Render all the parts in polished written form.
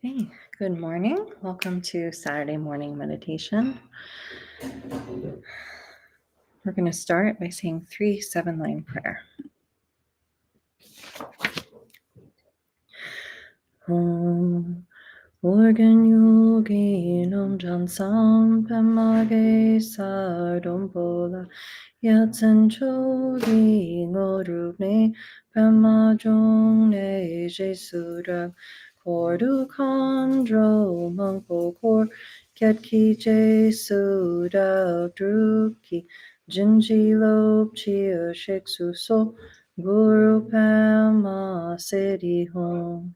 Hey, good morning. Welcome to Saturday morning meditation. We're going to start by saying 3 7-line prayer. Om Organ Yogi Nom Jansam Pemage Sardompola Yatsen Chogi Ngorubne Pemajong Ne Jesurak Kordu Kondro Mangpo Kor Ketki Jesudak Druki Jinji Lop Chia Sheksu So Guru Pema Siddhi Home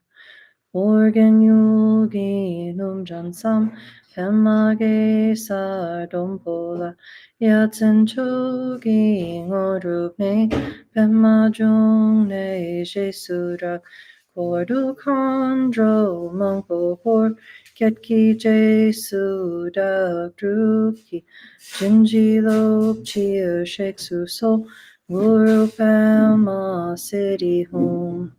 Organ Yogi Num Jansam Pemage Sardompola Yatsen Chogi Ngorupne Pemajong Ne Jesurak Kordu Kondro Mangpo Kor Ketki Jesudak Druki Jinji Lop Chia Sheksu So Guru Pema Siddhi Home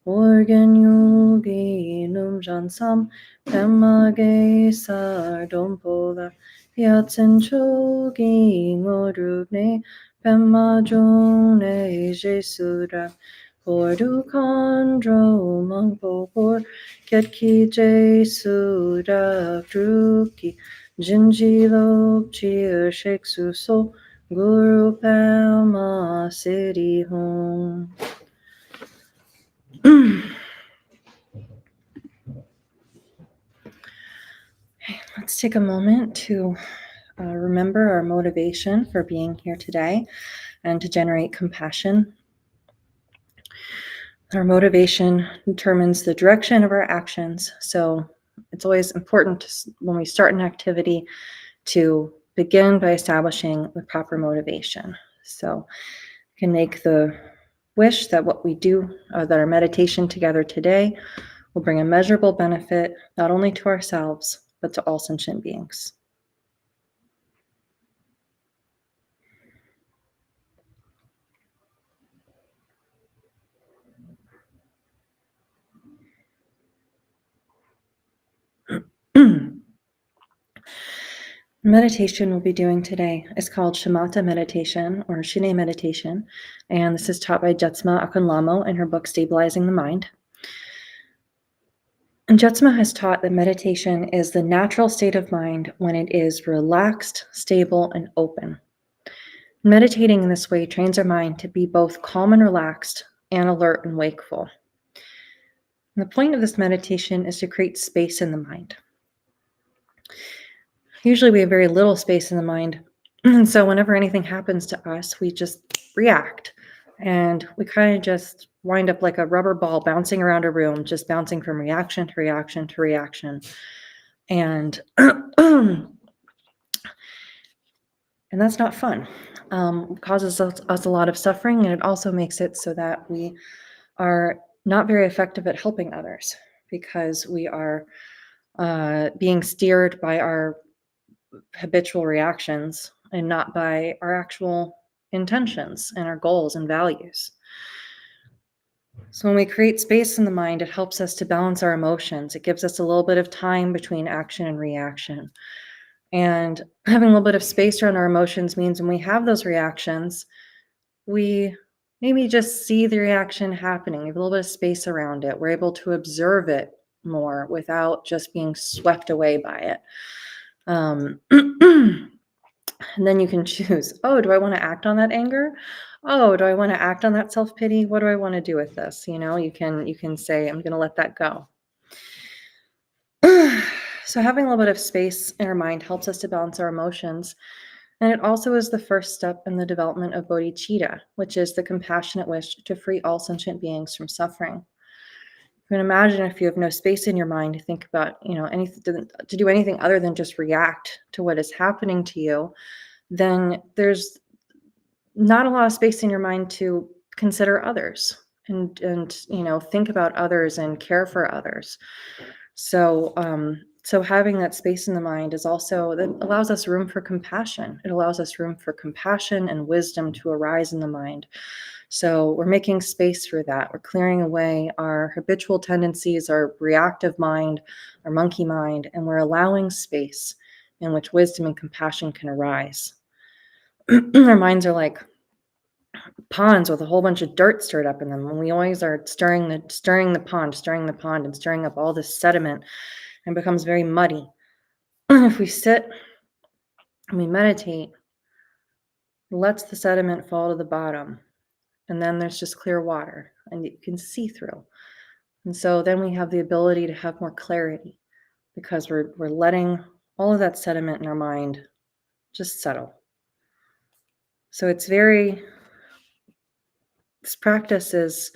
Organ Yogi Num Jansam Pemage Sardompola Yatsen Chogi Ngorubne Pemajong Ne Jesurak Kordu Kondro Mangpo Kor Ketki Jesudak Druki Jinji Lop Chia Sheksu So Guru Pema Siddhi Home. Let's take a moment to remember our motivation for being here today and to generate compassion. Our motivation determines the direction of our actions. So it's always important when we start an activity to begin by establishing the proper motivation. So we can make the wish that what we do, that our meditation together today will bring a measurable benefit not only to ourselves, but to all sentient beings. Meditation we'll be doing today is called Shamatha meditation or Shine meditation, and this is taught by Jetsma Akunlamo in her book Stabilizing the Mind. And Jetsma has taught that meditation is the natural state of mind when it is relaxed, stable, and open. Meditating in this way trains our mind to be both calm and relaxed and alert and wakeful. And the point of this meditation is to create space in the mind. Usually we have very little space in the mind. And so whenever anything happens to us, we just react. And we kind of just wind up like a rubber ball bouncing around a room, just bouncing from reaction to reaction to reaction. And and that's not fun. It causes us a lot of suffering, and it also makes it so that we are not very effective at helping others because we are being steered by our habitual reactions and not by our actual intentions and our goals and values. So when we create space in the mind, it helps us to balance our emotions. It gives us a little bit of time between action and reaction. And having a little bit of space around our emotions means when we have those reactions, we maybe just see the reaction happening. We have a little bit of space around it. We're able to observe it more without just being swept away by it. And then you can choose, oh, do I want to act on that anger? Oh, do I want to act on that self-pity? What do I want to do with this? You can say, I'm going to let that go. So having a little bit of space in our mind helps us to balance our emotions. And it also is the first step in the development of bodhicitta, which is the compassionate wish to free all sentient beings from suffering. You can imagine if you have no space in your mind to think about, anything, to do anything other than just react to what is happening to you, then there's not a lot of space in your mind to consider others and think about others and care for others. So having that space in the mind is also that allows us room for compassion. It allows us room for compassion and wisdom to arise in the mind. So we're making space for that. We're clearing away our habitual tendencies, our reactive mind, our monkey mind, and we're allowing space in which wisdom and compassion can arise. Our minds are like ponds with a whole bunch of dirt stirred up in them, and we always are stirring the pond, and stirring up all this sediment, and becomes very muddy. If we sit and we meditate, it lets the sediment fall to the bottom, and then there's just clear water, and you can see through. And so then we have the ability to have more clarity because we're letting all of that sediment in our mind just settle. So this practice it's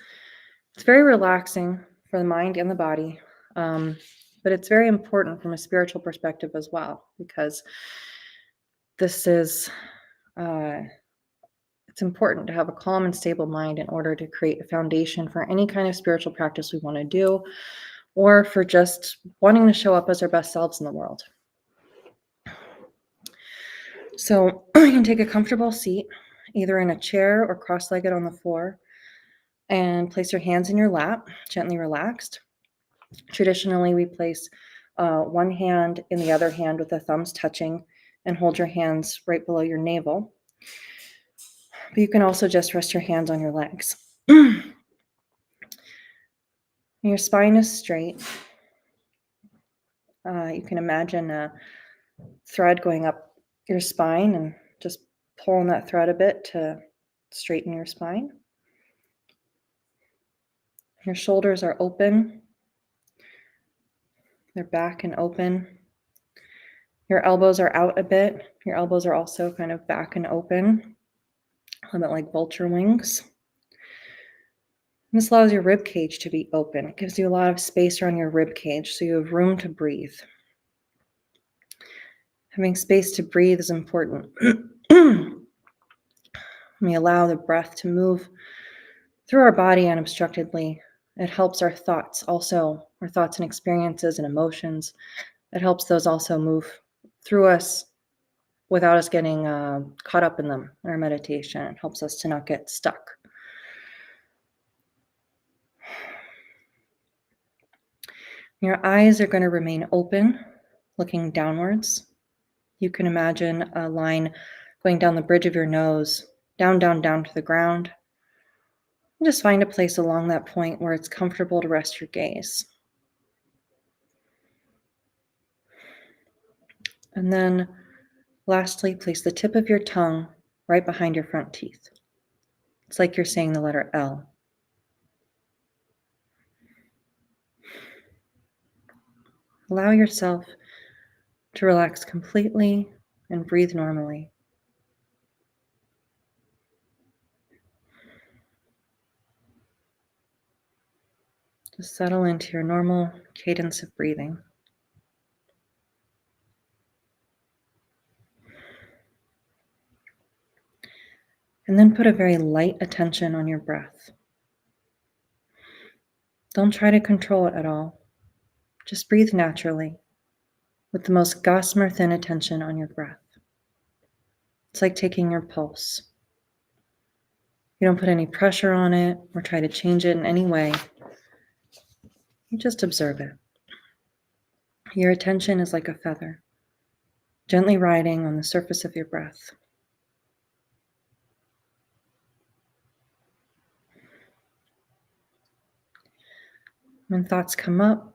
very relaxing for the mind and the body, but it's very important from a spiritual perspective as well, because this is it's important to have a calm and stable mind in order to create a foundation for any kind of spiritual practice we want to do, or for just wanting to show up as our best selves in the world. So you can take a comfortable seat, either in a chair or cross-legged on the floor, and place your hands in your lap, gently relaxed. Traditionally, we place one hand in the other hand with the thumbs touching and hold your hands right below your navel. But you can also just rest your hands on your legs. Your spine is straight. You can imagine a thread going up your spine and just pulling that thread a bit to straighten your spine. Your shoulders are open. They're back and open. Your elbows are out a bit. Your elbows are also kind of back and open, a little bit like vulture wings. This allows your rib cage to be open. It gives you a lot of space around your rib cage, so you have room to breathe. Having space to breathe is important. We allow the breath to move through our body unobstructedly. It helps our thoughts also, our thoughts and experiences and emotions. It helps those also move through us without us getting caught up in them in our meditation. It helps us to not get stuck. Your eyes are going to remain open, looking downwards. You can imagine a line going down the bridge of your nose, down, down, down to the ground. And just find a place along that point where it's comfortable to rest your gaze. And then lastly, place the tip of your tongue right behind your front teeth. It's like you're saying the letter L. Allow yourself to relax completely and breathe normally. Just settle into your normal cadence of breathing. And then put a very light attention on your breath. Don't try to control it at all. Just breathe naturally with the most gossamer thin attention on your breath. It's like taking your pulse. You don't put any pressure on it or try to change it in any way. You just observe it. Your attention is like a feather, gently riding on the surface of your breath. When thoughts come up,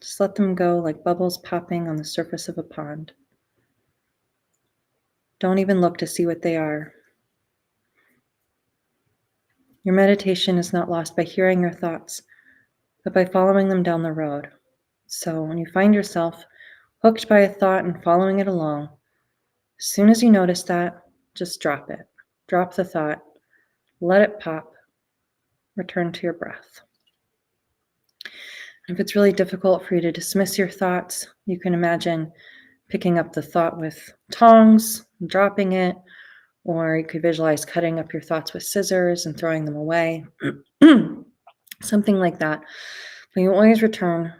just let them go like bubbles popping on the surface of a pond. Don't even look to see what they are. Your meditation is not lost by hearing your thoughts, but by following them down the road. So when you find yourself hooked by a thought and following it along, as soon as you notice that, just drop it. Drop the thought, let it pop, return to your breath. If it's really difficult for you to dismiss your thoughts, you can imagine picking up the thought with tongs, dropping it, or you could visualize cutting up your thoughts with scissors and throwing them away. Something like that. But you always return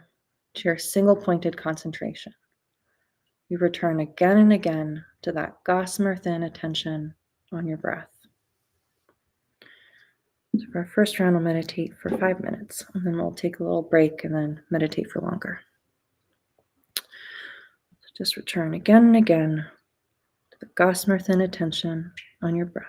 to your single-pointed concentration. You return again and again to that gossamer thin attention on your breath. So for our first round, we'll meditate for 5 minutes, and then we'll take a little break and then meditate for longer. So just return again and again to the gossamer thin attention on your breath.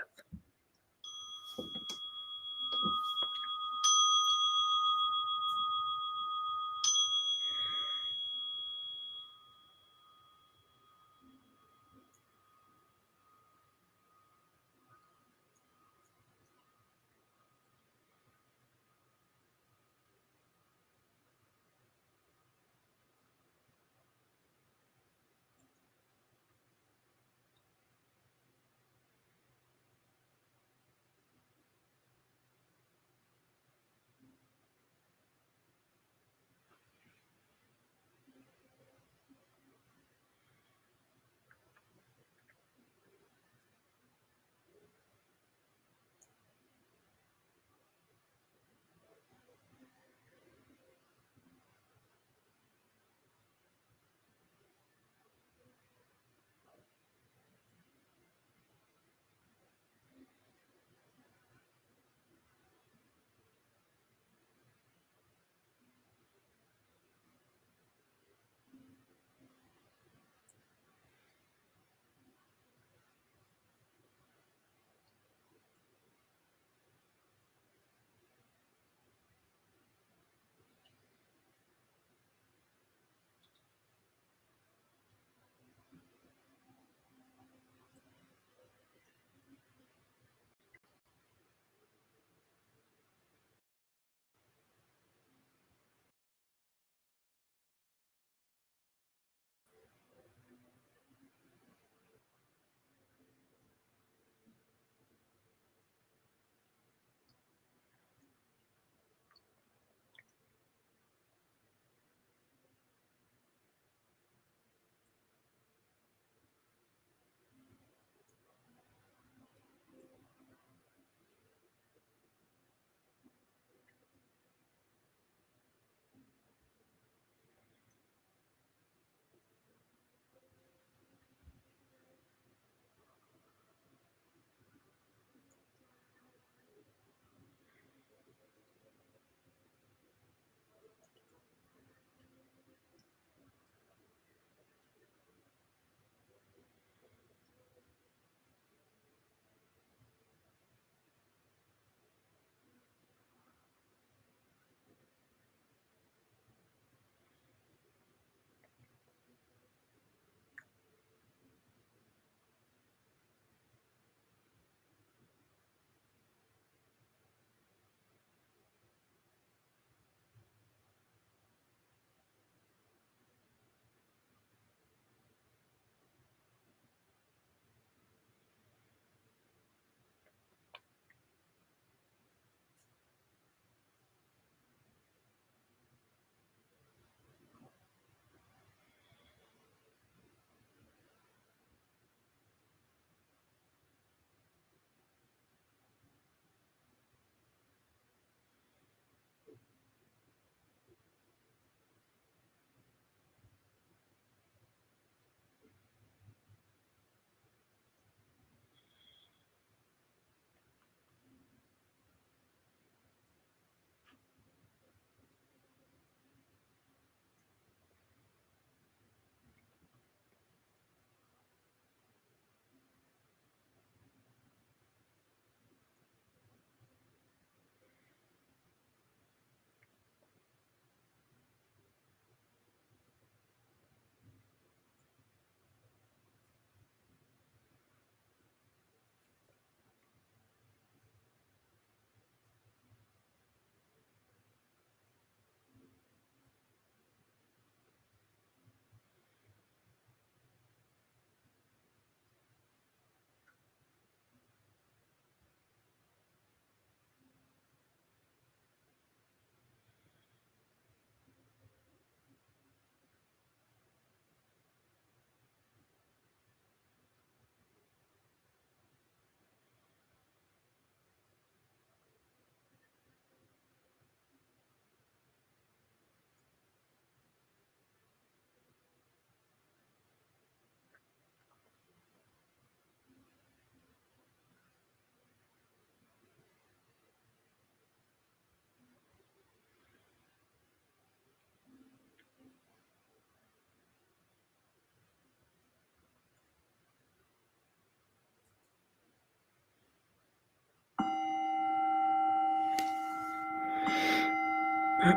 So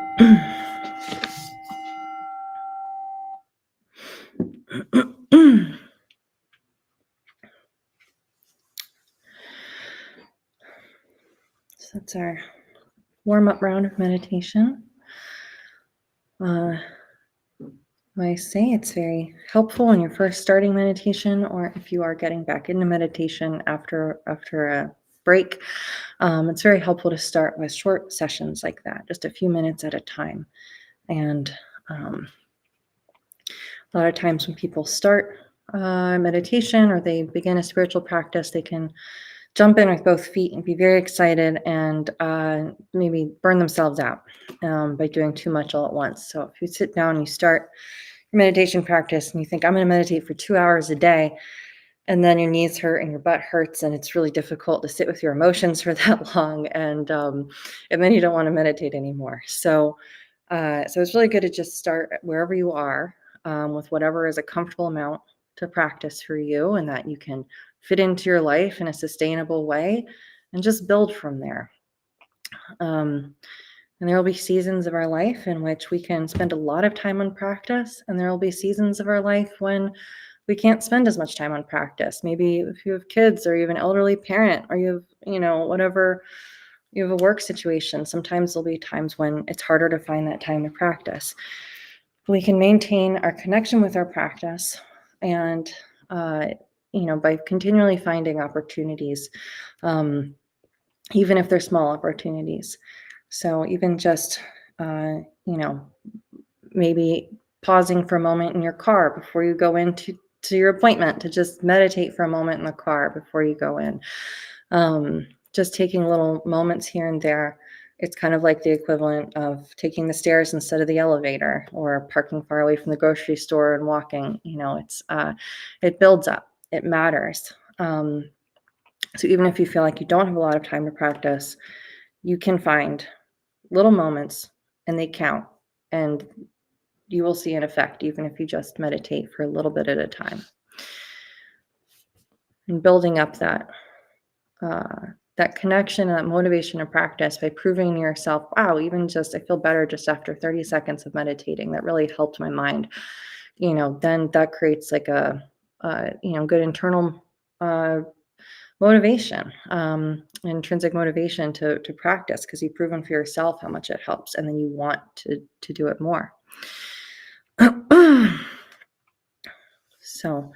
that's our warm-up round of meditation. I say it's very helpful when you're first starting meditation, or if you are getting back into meditation after a break. It's very helpful to start with short sessions like that, just a few minutes at a time. And a lot of times when people start meditation or they begin a spiritual practice, they can jump in with both feet and be very excited and maybe burn themselves out by doing too much all at once. So if you sit down and you start your meditation practice and you think, I'm going to meditate for 2 hours a day, and then your knees hurt and your butt hurts and it's really difficult to sit with your emotions for that long, and then you don't want to meditate anymore. So it's really good to just start wherever you are, with whatever is a comfortable amount to practice for you and that you can fit into your life in a sustainable way, and just build from there. And there will be seasons of our life in which we can spend a lot of time on practice, and there will be seasons of our life when we can't spend as much time on practice. Maybe if you have kids or you have an elderly parent or you have, whatever, you have a work situation, sometimes there'll be times when it's harder to find that time to practice. We can maintain our connection with our practice and, by continually finding opportunities, even if they're small opportunities. So even just, maybe pausing for a moment in your car before you go into your appointment, to just meditate for a moment in the car before you go in. Just taking little moments here and there. It's kind of like the equivalent of taking the stairs instead of the elevator, or parking far away from the grocery store and walking. It builds up. It matters. So even if you feel like you don't have a lot of time to practice, you can find little moments, and they count. And you will see an effect even if you just meditate for a little bit at a time. And building up that connection and that motivation to practice by proving to yourself, wow, even just I feel better just after 30 seconds of meditating. That really helped my mind. Then that creates like a good internal motivation, intrinsic motivation to practice, because you've proven for yourself how much it helps, and then you want to do it more. So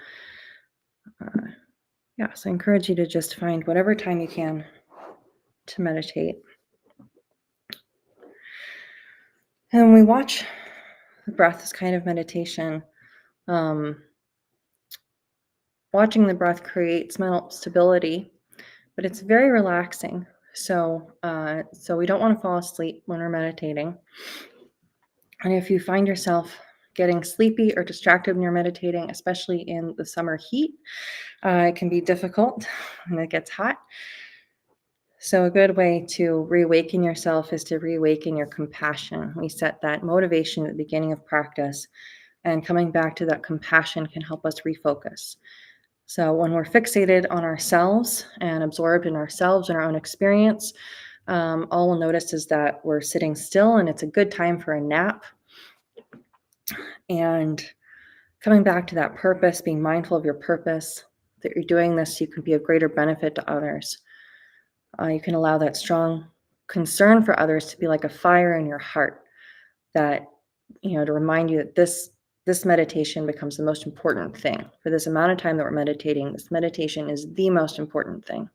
I encourage you to just find whatever time you can to meditate. And we watch the breath as kind of meditation. Watching the breath creates mental stability, but it's very relaxing. So we don't want to fall asleep when we're meditating. And if you find yourself getting sleepy or distracted when you're meditating, especially in the summer heat, it can be difficult when it gets hot. So a good way to reawaken yourself is to reawaken your compassion. We set that motivation at the beginning of practice, and coming back to that compassion can help us refocus. So when we're fixated on ourselves and absorbed in ourselves and our own experience, all we'll notice is that we're sitting still, and it's a good time for a nap. And coming back to that purpose, being mindful of your purpose, that you're doing this so you can be of greater benefit to others. You can allow that strong concern for others to be like a fire in your heart, that, to remind you that this meditation becomes the most important thing. For this amount of time that we're meditating, this meditation is the most important thing.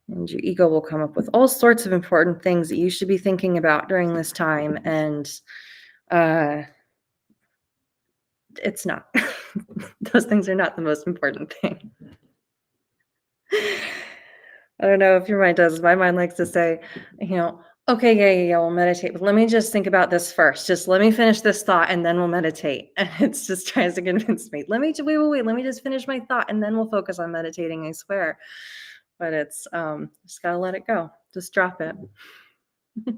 And your ego will come up with all sorts of important things that you should be thinking about during this time. And it's not. Those things are not the most important thing. I don't know if your mind does. My mind likes to say, okay, yeah, we'll meditate, but let me just think about this first. Just let me finish this thought and then we'll meditate. And it's just tries to convince me, wait, let me just finish my thought and then we'll focus on meditating, I swear. But it's just gotta let it go. Just drop it. All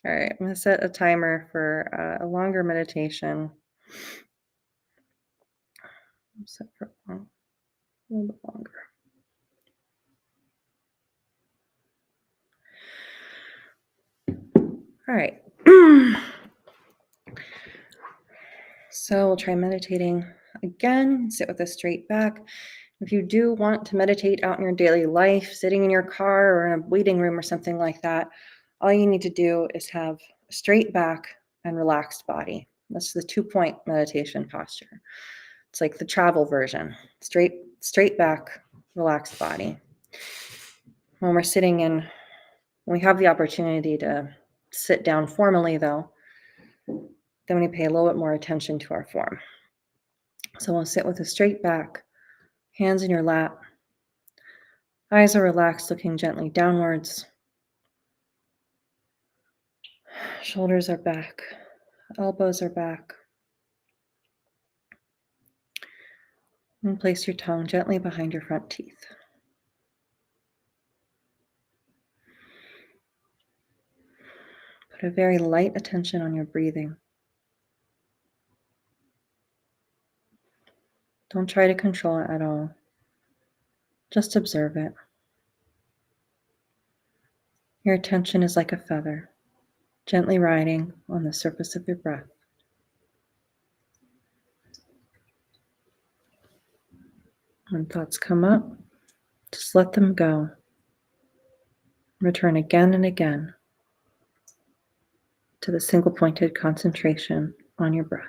right, I'm gonna set a timer for a longer meditation. Set for a little bit longer. All right. So we'll try meditating again. Sit with a straight back. If you do want to meditate out in your daily life, sitting in your car or in a waiting room or something like that, all you need to do is have a straight back and relaxed body. That's the 2-point meditation posture. It's like the travel version. Straight back, relaxed body. When we're sitting in, when we have the opportunity to sit down formally though, then we pay a little bit more attention to our form. So we'll sit with a straight back, hands in your lap. Eyes are relaxed, looking gently downwards. Shoulders are back. Elbows are back. And place your tongue gently behind your front teeth. Put a very light attention on your breathing. Don't try to control it at all. Just observe it. Your attention is like a feather, gently riding on the surface of your breath. When thoughts come up, just let them go. Return again and again to the single-pointed concentration on your breath.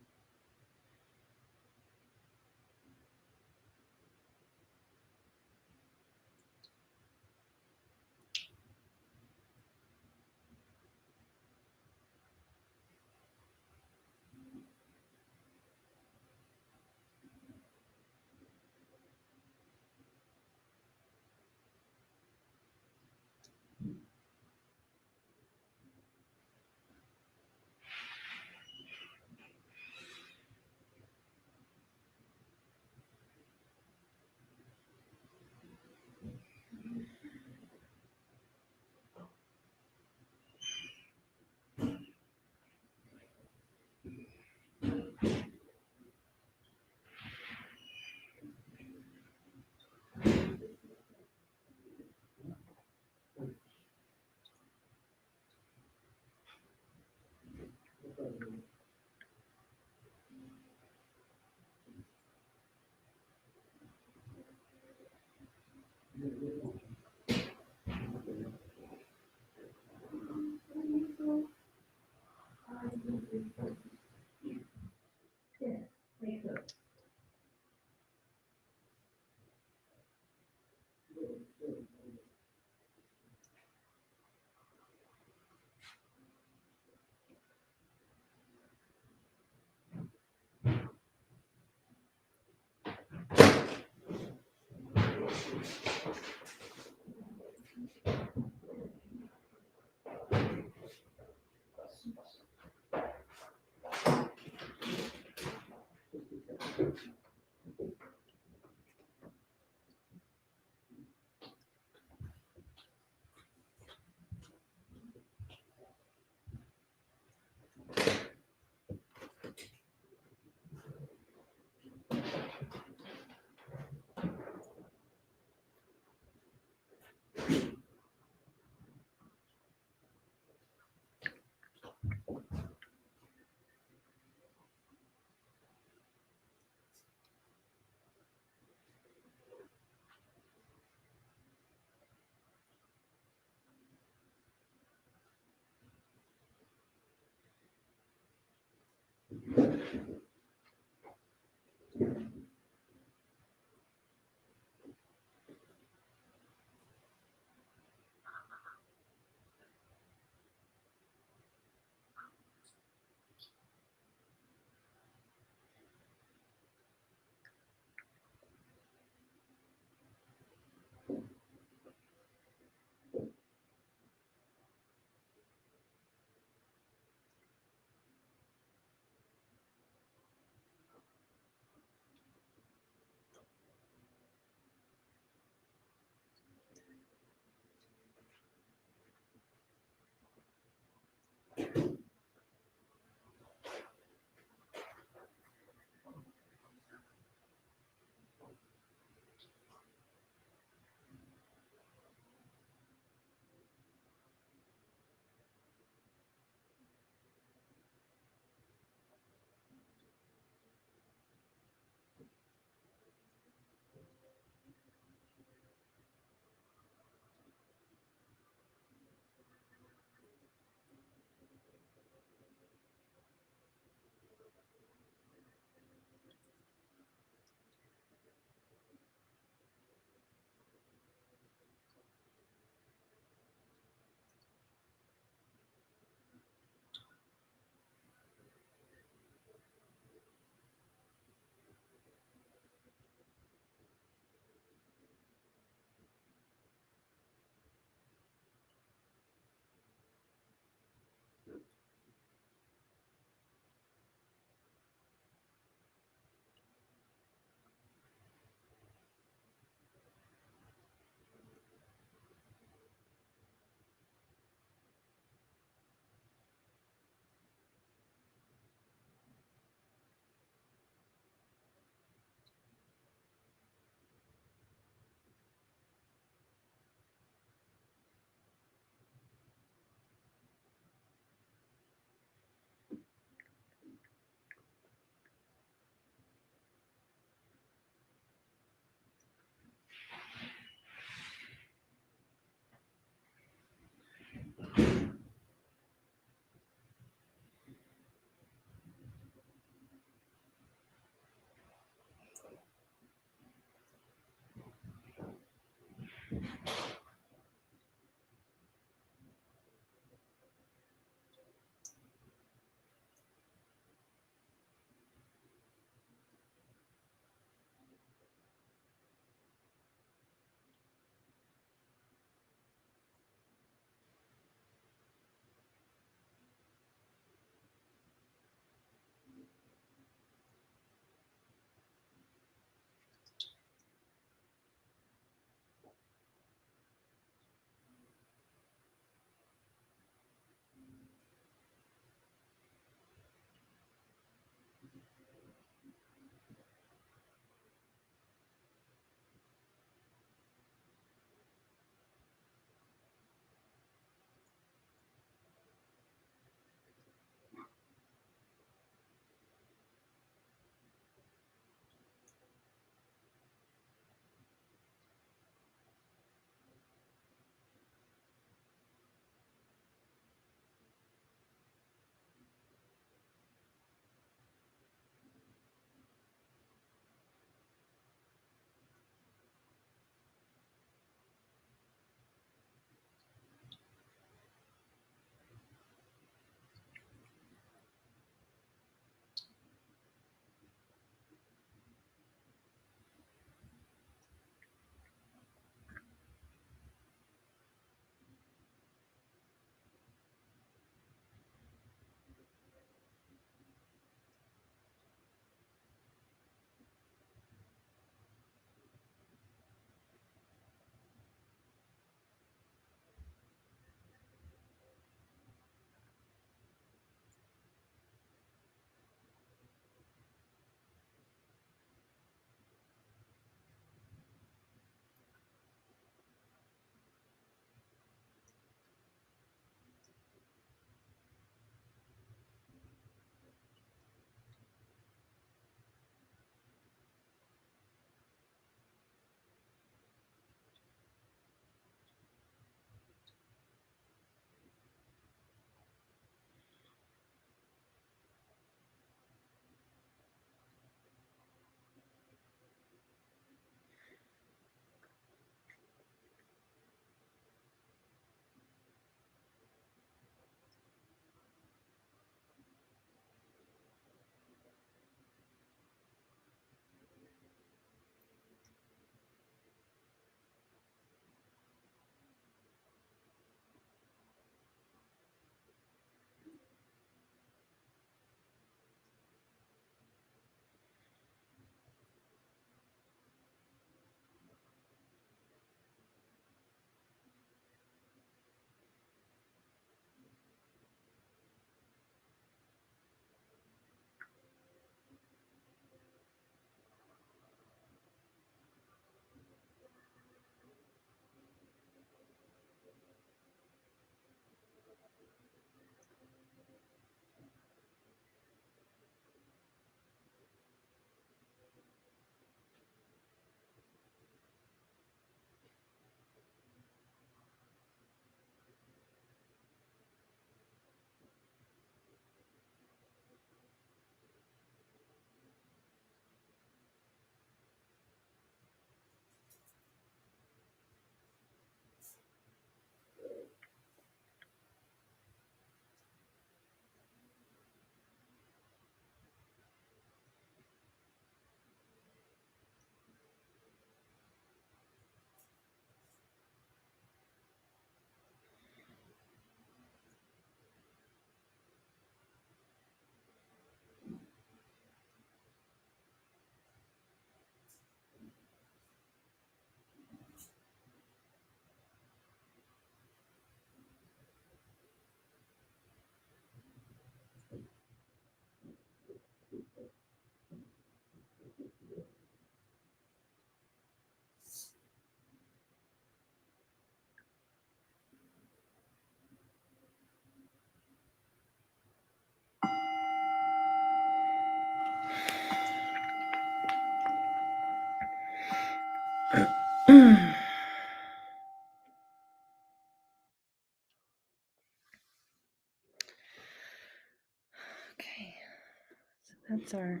that's our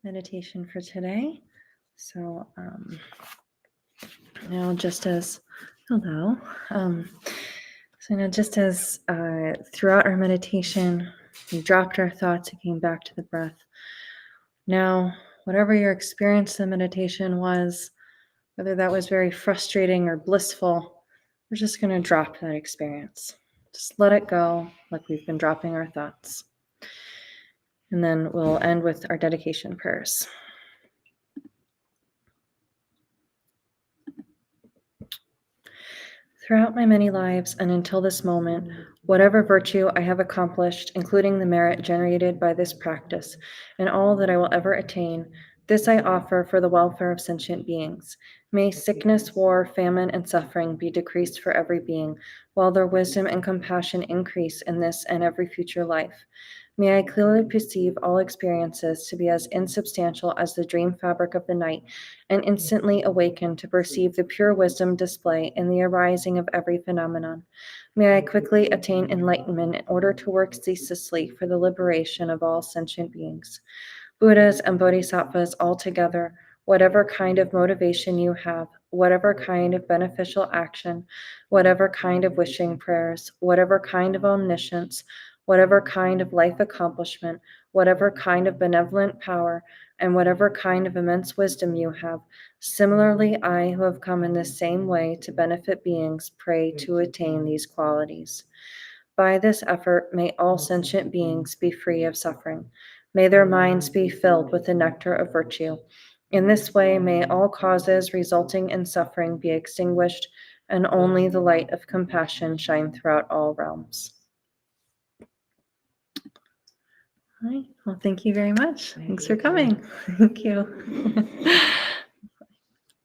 meditation for today. So now just as hello, so now just as throughout our meditation we dropped our thoughts and came back to the breath. Now, whatever your experience of meditation was, whether that was very frustrating or blissful, we're just going to drop that experience. Just let it go, like we've been dropping our thoughts. And then we'll end with our dedication prayers. Throughout my many lives and until this moment, whatever virtue I have accomplished, including the merit generated by this practice, and all that I will ever attain, this I offer for the welfare of sentient beings. May sickness, war, famine, and suffering be decreased for every being, while their wisdom and compassion increase in this and every future life. May I clearly perceive all experiences to be as insubstantial as the dream fabric of the night, and instantly awaken to perceive the pure wisdom display in the arising of every phenomenon. May I quickly attain enlightenment in order to work ceaselessly for the liberation of all sentient beings. Buddhas and Bodhisattvas all together, whatever kind of motivation you have, whatever kind of beneficial action, whatever kind of wishing prayers, whatever kind of omniscience, whatever kind of life accomplishment, whatever kind of benevolent power, and whatever kind of immense wisdom you have, similarly, I, who have come in this same way to benefit beings, pray to attain these qualities. By this effort, may all sentient beings be free of suffering. May their minds be filled with the nectar of virtue. In this way, may all causes resulting in suffering be extinguished, and only the light of compassion shine throughout all realms. All right. Well, thank you very much. Thanks for coming. Thank you.